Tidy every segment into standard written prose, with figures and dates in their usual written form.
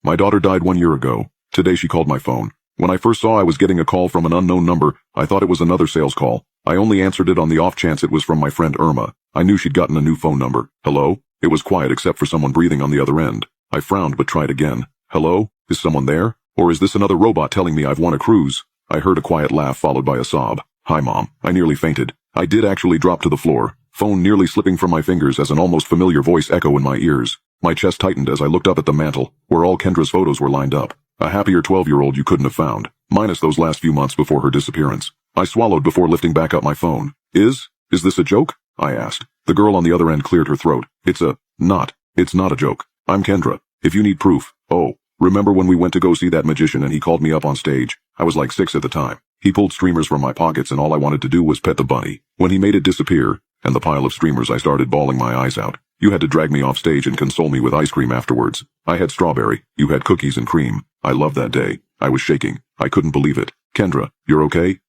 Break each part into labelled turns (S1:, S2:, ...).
S1: My daughter died 1 year ago. Today she called my phone. When I first saw I was getting a call from an unknown number, I thought it was another sales call. I only answered it on the off chance it was from my friend Irma. I knew she'd gotten a new phone number. Hello? It was quiet except for someone breathing on the other end. I frowned but tried again. Hello? Is someone there? Or is this another robot telling me I've won a cruise? I heard a quiet laugh followed by a sob. Hi, Mom. I nearly fainted. I did actually drop to the floor, phone nearly slipping from my fingers as an almost familiar voice echoed in my ears. My chest tightened as I looked up at the mantel, where all Kendra's photos were lined up. A happier 12-year-old you couldn't have found, minus those last few months before her disappearance. I swallowed before lifting back up my phone. Is this a joke? I asked. The girl on the other end cleared her throat. It's not a joke. I'm Kendra. If you need proof. Oh, remember when we went to go see that magician and he called me up on stage? I was like 6 at the time. He pulled streamers from my pockets and all I wanted to do was pet the bunny. When he made it disappear, and the pile of streamers, I started bawling my eyes out. You had to drag me off stage and console me with ice cream afterwards. I had strawberry. You had cookies and cream. I loved that day. I was shaking. I couldn't believe it. Kendra, you're okay?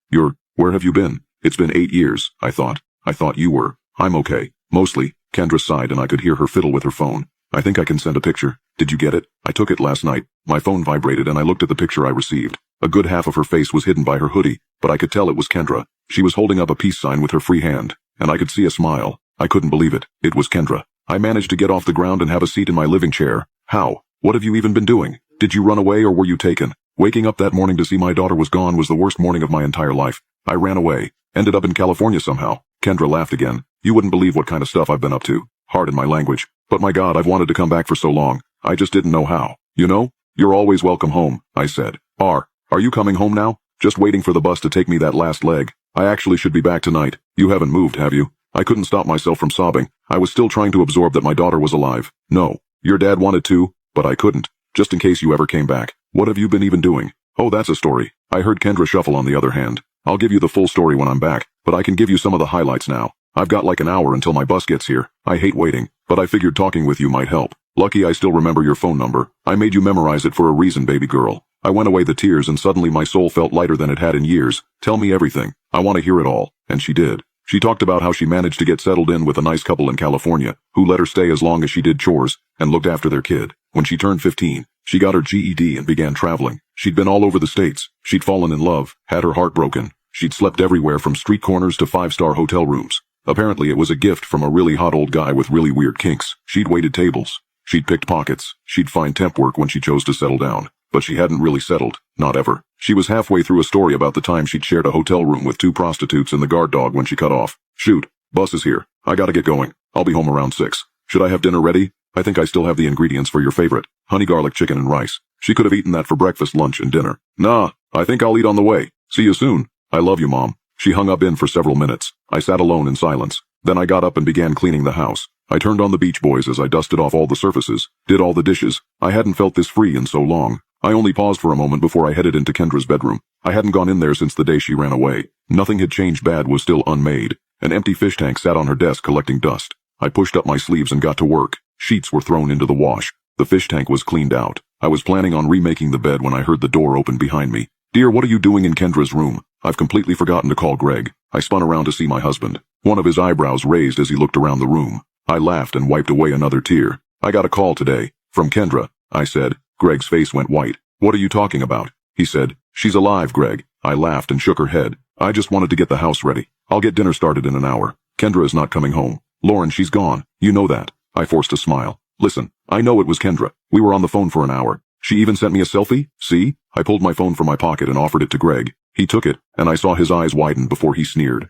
S1: Where have you been? It's been 8 years, I thought. I thought you were. I'm okay. Mostly. Kendra sighed and I could hear her fiddle with her phone. I think I can send a picture. Did you get it? I took it last night. My phone vibrated and I looked at the picture I received. A good half of her face was hidden by her hoodie, but I could tell it was Kendra. She was holding up a peace sign with her free hand, and I could see a smile. I couldn't believe it. It was Kendra. I managed to get off the ground and have a seat in my living chair. How? What have you even been doing? Did you run away or were you taken? Waking up that morning to see my daughter was gone was the worst morning of my entire life. I ran away. Ended up in California somehow. Kendra laughed again. You wouldn't believe what kind of stuff I've been up to. Pardon my language. But my God, I've wanted to come back for so long. I just didn't know how. You know? You're always welcome home, I said. Are you coming home now? Just waiting for the bus to take me that last leg. I actually should be back tonight. You haven't moved, have you? I couldn't stop myself from sobbing. I was still trying to absorb that my daughter was alive. No. Your dad wanted to, but I couldn't. Just in case you ever came back. What have you been even doing? Oh, that's a story. I heard Kendra shuffle on the other hand. I'll give you the full story when I'm back, but I can give you some of the highlights now. I've got like an hour until my bus gets here. I hate waiting, but I figured talking with you might help. Lucky I still remember your phone number. I made you memorize it for a reason, baby girl. I went away the tears and suddenly my soul felt lighter than it had in years. Tell me everything. I want to hear it all. And she did. She talked about how she managed to get settled in with a nice couple in California, who let her stay as long as she did chores, and looked after their kid. When she turned 15, she got her GED and began traveling. She'd been all over the States. She'd fallen in love, had her heart broken. She'd slept everywhere from street corners to 5-star hotel rooms. Apparently it was a gift from a really hot old guy with really weird kinks. She'd waited tables. She'd picked pockets. She'd find temp work when she chose to settle down. But she hadn't really settled. Not ever. She was halfway through a story about the time she'd shared a hotel room with 2 prostitutes and the guard dog when she cut off. Shoot. Bus is here. I gotta get going. I'll be home around 6. Should I have dinner ready? I think I still have the ingredients for your favorite. Honey garlic chicken and rice. She could have eaten that for breakfast, lunch, and dinner. Nah, I think I'll eat on the way. See you soon. I love you, Mom. She hung up for several minutes. I sat alone in silence. Then I got up and began cleaning the house. I turned on the Beach Boys as I dusted off all the surfaces, did all the dishes. I hadn't felt this free in so long. I only paused for a moment before I headed into Kendra's bedroom. I hadn't gone in there since the day she ran away. Nothing had changed. Bed was still unmade. An empty fish tank sat on her desk collecting dust. I pushed up my sleeves and got to work. Sheets were thrown into the wash. The fish tank was cleaned out. I was planning on remaking the bed when I heard the door open behind me. Dear, what are you doing in Kendra's room? I've completely forgotten to call Greg. I spun around to see my husband. One of his eyebrows raised as he looked around the room. I laughed and wiped away another tear. I got a call today. From Kendra, I said. Greg's face went white. What are you talking about? He said. She's alive, Greg. I laughed and shook her head. I just wanted to get the house ready. I'll get dinner started in an hour. Kendra is not coming home. Lauren, she's gone. You know that. I forced a smile. Listen, I know it was Kendra. We were on the phone for an hour. She even sent me a selfie. See? I pulled my phone from my pocket and offered it to Greg. He took it, and I saw his eyes widen before he sneered.